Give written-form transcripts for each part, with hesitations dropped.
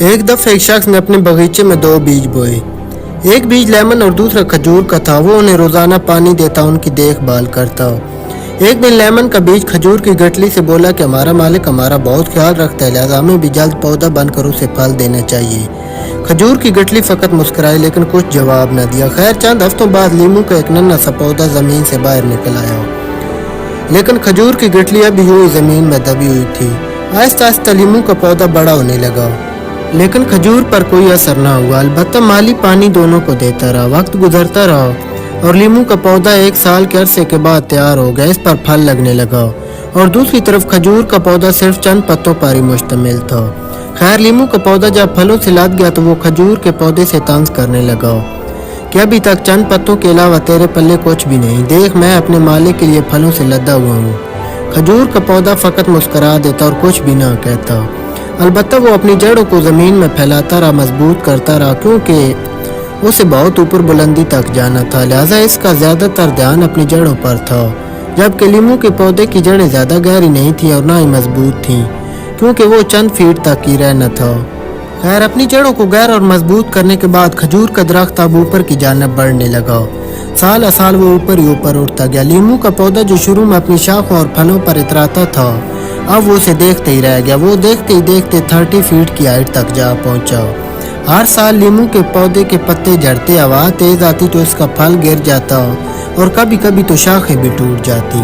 एक दफ़े एक शख्स ने अपने बगीचे में 2 बीज बोए। एक बीज लेमन और दूसरा खजूर का था। वो उन्हें रोज़ाना पानी देता, उनकी देखभाल करता। एक दिन लेमन का बीज खजूर की गठली से बोला कि हमारा मालिक हमारा बहुत ख्याल रखता है, लिहाजा हमें भी जल्द पौधा बनकर उसे फल देना चाहिए। खजूर की गठली फ़कत मुस्कुराई लेकिन कुछ जवाब न दिया। खैर, चंद हफ्तों बाद लीमू का एक नन्हा सा पौधा ज़मीन से बाहर निकल आया, लेकिन खजूर की गठली अभी यूं ज़मीन में दबी हुई थी। आहिस्ता आहिस्ता लीमू का पौधा बड़ा होने लगा, लेकिन खजूर पर कोई असर ना हुआ। अलबत्ता माली पानी दोनों को देता रहा। वक्त गुजरता रहा और लीमू का पौधा 1 साल के अरसे के बाद तैयार हो गया। इस पर फल लगने लगा और दूसरी तरफ खजूर का पौधा सिर्फ चंद पत्तों पर ही मुश्तमिल था। खैर, लीमू का पौधा जब फलों से लद गया तो वो खजूर के पौधे से तंज करने लगा कि अभी तक चंद पत्तों के अलावा तेरे पल्ले कुछ भी नहीं। देख, मैं अपने मालिक के लिए फलों से लदा हुआ हूँ। खजूर का पौधा फ़कत मुस्करा देता और कुछ भी ना कहता। अलबत्ता वो अपनी जड़ों को ज़मीन में फैलाता रहा, मजबूत करता रहा, क्योंकि उसे बहुत ऊपर बुलंदी तक जाना था। लिहाजा इसका ज़्यादातर ध्यान अपनी जड़ों पर था, जबकि लीमू के पौधे की जड़ें ज़्यादा गहरी नहीं थीं और ना ही मजबूत थीं, क्योंकि वो चंद फीट तक ही रहना था। खैर, अपनी जड़ों को गहरा और मजबूत करने के बाद खजूर का दरख्त अब ऊपर की जानिब बढ़ने लगा। साल साल वो ऊपर ही ऊपर उठता गया। लीमू का पौधा जो शुरू में अपनी शाखों और फलों पर इतराता था, अब वो उसे देखते ही रह गया। वो देखते ही देखते 30 फीट की हाइट तक जा पहुंचा। हर साल लीमू के पौधे के पत्ते झड़ते, हवा तेज आती तो इसका फल गिर जाता और कभी कभी तो शाखें भी टूट जाती,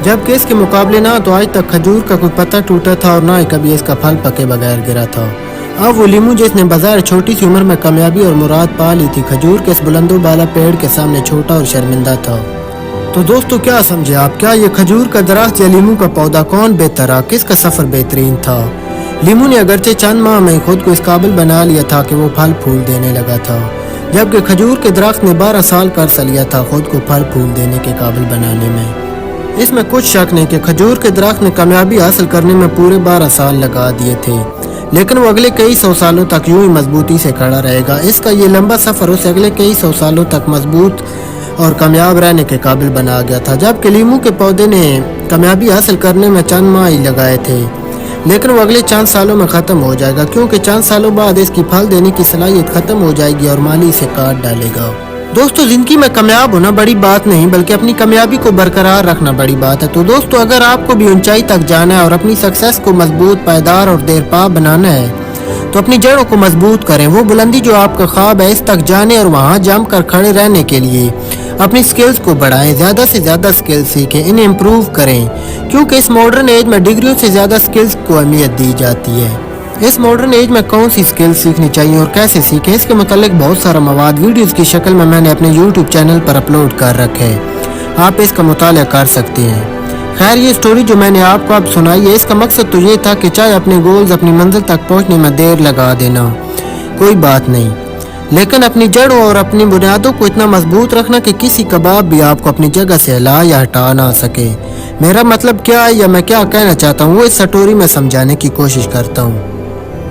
जबकि इसके मुकाबले ना तो आज तक खजूर का कोई पत्ता टूटा था और ना ही कभी इसका फल पके बगैर गिरा था। अब वो लीमू जिसने बाजार छोटी सी उम्र में कामयाबी और मुराद पा ली थी, खजूर के इस बुलंदो बाला पेड़ के सामने छोटा और शर्मिंदा था। तो दोस्तों, क्या समझे आप? क्या ये खजूर का दरख्त या लीमू का पौधा, कौन बेहतर रहा? किसका सफर बेहतरीन था? लीमू ने अगरचे चंद माह में खुद को इस काबिल बना लिया था कि वो फल फूल देने लगा था, जबकि खजूर के दरख्त ने 12 साल का अर्सा लिया था खुद को फल फूल देने के काबिल बनाने में। इसमें कुछ शक नहीं कि खजूर के दरख्त ने कामयाबी हासिल करने में पूरे 12 साल लगा दिए थे, लेकिन वो अगले कई 100 सालों तक यूं ही मजबूती से खड़ा रहेगा। इसका ये लंबा सफर उसे अगले कई 100 सालों तक मजबूत और कामयाब रहने के काबिल बना गया था, जबकि लीमू के पौधे ने कामयाबी हासिल करने में चंद माह ही लगाए थे, लेकिन वो अगले चंद सालों में ख़त्म हो जाएगा, क्योंकि चंद सालों बाद इसकी फल देने की सलाहियत ख़त्म हो जाएगी और माली इसे काट डालेगा। दोस्तों, ज़िंदगी में कामयाब होना बड़ी बात नहीं, बल्कि अपनी कामयाबी को बरकरार रखना बड़ी बात है। तो दोस्तों, अगर आपको भी ऊंचाई तक जाना है और अपनी सक्सेस को मजबूत, पायदार और देरपा बनाना है, तो अपनी जड़ों को मजबूत करें। वो बुलंदी जो आपका ख्वाब है, इस तक जाने और वहाँ जम कर खड़े रहने के लिए अपनी स्किल्स को बढ़ाएं, ज़्यादा से ज़्यादा स्किल्स सीखें, इन्हें इम्प्रूव करें, क्योंकि इस मॉडर्न एज में डिग्रियों से ज़्यादा स्किल्स को अहमियत दी जाती है। इस मॉडर्न एज में कौन सी स्किल्स सीखनी चाहिए और कैसे सीखें, इसके मुतालिक बहुत सारा मवाद वीडियोज़ की शक्ल में मैंने अपने यूट्यूब चैनल पर अपलोड कर रखे हैं, आप इसका मुताला कर सकते हैं। खैर, ये स्टोरी जो मैंने आपको अब सुनाई है, इसका मकसद तो ये था कि चाहे अपने गोल्स, अपनी मंजिल तक पहुँचने में देर लगा देना कोई बात नहीं, लेकिन अपनी जड़ों और अपनी बुनियादों को इतना मजबूत रखना कि किसी कबाब भी आपको अपनी जगह से हिला या हटा ना सके। मेरा मतलब क्या है या मैं क्या कहना चाहता हूँ, वो इस स्टोरी में समझाने की कोशिश करता हूँ।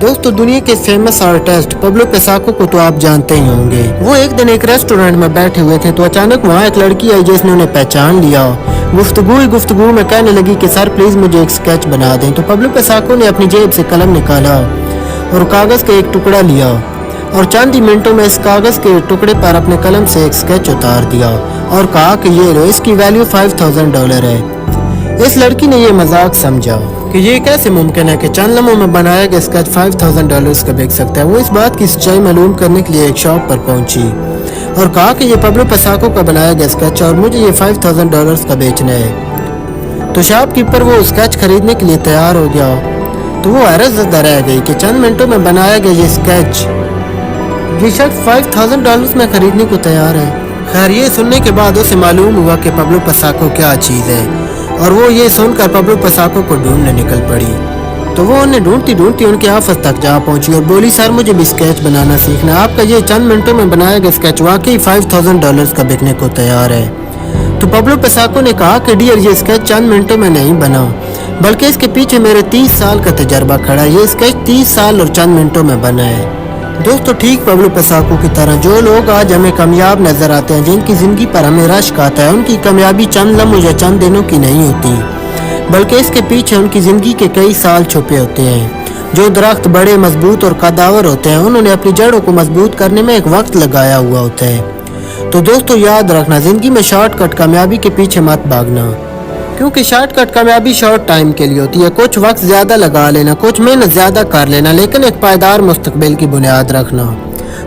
दोस्तों, दुनिया के फेमस आर्टिस्ट पाब्लो पिसाको को तो आप जानते ही होंगे। वो एक दिन एक रेस्टोरेंट में बैठे हुए थे तो अचानक वहाँ एक लड़की आई जिसने उन्हें पहचान लिया। गुफ्तगू में कहने लगी कि सर प्लीज मुझे एक स्केच बना दें। तो पाब्लो पिसाको ने अपनी जेब से कलम निकाला और कागज का एक टुकड़ा लिया और चंद ही मिनटों में इस कागज के टुकड़े पर अपने कलम से एक स्केच उतार दिया और कहा कि ये लो, इसकी वैल्यू $5000 है। इस लड़की ने ये मजाक समझा कि ये कैसे मुमकिन है कि चंद लम्हों में बनाया गया स्केच $5000 का बिक सकता है। वो इस बात की सच्चाई मालूम करने के लिए एक शॉप पर पहुंची और कहा कि ये पाब्लो पिसाको का बनाया गया स्केच और मुझे ये $5000 का बेचना है। तो शॉपकीपर वो स्केच खरीदने के लिए तैयार हो गया। तो वो हैरत ज़दा रह गई कि चंद मिनटों में बनाया गया ये स्केच ये शख्स $5000 में खरीदने को तैयार है। खैर, ये सुनने के बाद उसे मालूम हुआ कि पाब्लो पिसाको क्या चीज़ है और वो ये सुनकर पाब्लो पिसाको को ढूंढने निकल पड़ी। तो वो उन्हें ढूंढती ढूंढती उनके ऑफिस तक जा पहुंची और बोली, सर मुझे भी स्केच बनाना सीखना है। आपका ये चंद मिनटों में बनाया गया स्केच वाकई $5000 का बिकने को तैयार है। तो पाब्लो पिसाको ने कहा कि डियर, ये स्केच चंद मिनटों में नहीं बना, बल्कि इसके पीछे मेरे 30 साल का तजर्बा खड़ा है। ये स्केच 30 साल और चंद मिनटों में बना है। दोस्तों, ठीक पाब्लो पिसाको की तरह जो लोग आज हमें कामयाब नजर आते हैं, जिनकी जिंदगी पर हमें रश्क आता है, उनकी कामयाबी चंद लम्हों या चंद दिनों की नहीं होती, बल्कि इसके पीछे उनकी जिंदगी के कई साल छुपे होते हैं। जो दरख्त बड़े मजबूत और कदावर होते हैं उन्होंने अपनी जड़ों को मजबूत करने में एक वक्त लगाया हुआ होता है। तो दोस्तों याद रखना, जिंदगी में शॉर्टकट कामयाबी के पीछे मत भागना, क्योंकि शॉर्टकट कामयाबी शॉर्ट टाइम के लिए होती है। कुछ वक्त ज्यादा लगा लेना, कुछ मेहनत ज्यादा कर लेना, लेकिन एक पायदार मुस्तकबिल की बुनियाद रखना।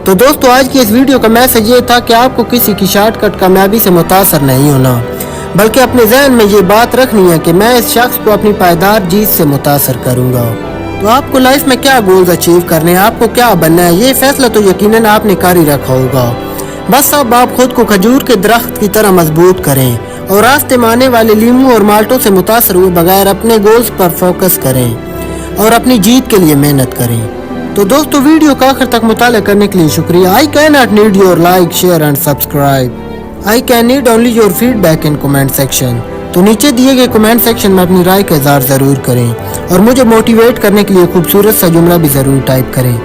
तो दोस्तों आज की इस वीडियो का मैसेज ये था कि आपको किसी की शॉर्टकट कामयाबी से मुतासर नहीं होना, बल्कि अपने जहन में ये बात रखनी है कि मैं इस शख्स को अपनी पायदार जीत से मुतासर करूंगा। तो आपको लाइफ में क्या गोल्स अचीव करने हैं, आपको क्या बनना है, ये फैसला तो यकीनन आपने कर ही रखा होगा। बस अब आप खुद को खजूर के दरख्त की तरह मजबूत करें और रास्ते में आने वाले लीमू और माल्टों से मुतासर हुए बगैर अपने गोल्स पर फोकस करें और अपनी जीत के लिए मेहनत करें। तो दोस्तों वीडियो का आखिर तक मुताला करने के लिए शुक्रिया। I can not need your like, share and subscribe. I can need only your feedback in comment section. तो नीचे दिए गए कमेंट सेक्शन में अपनी राय का इज़हार ज़रूर करें और मुझे मोटिवेट करने के लिए खूबसूरत सा जुमला भी ज़रूर टाइप करें।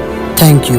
Thank you.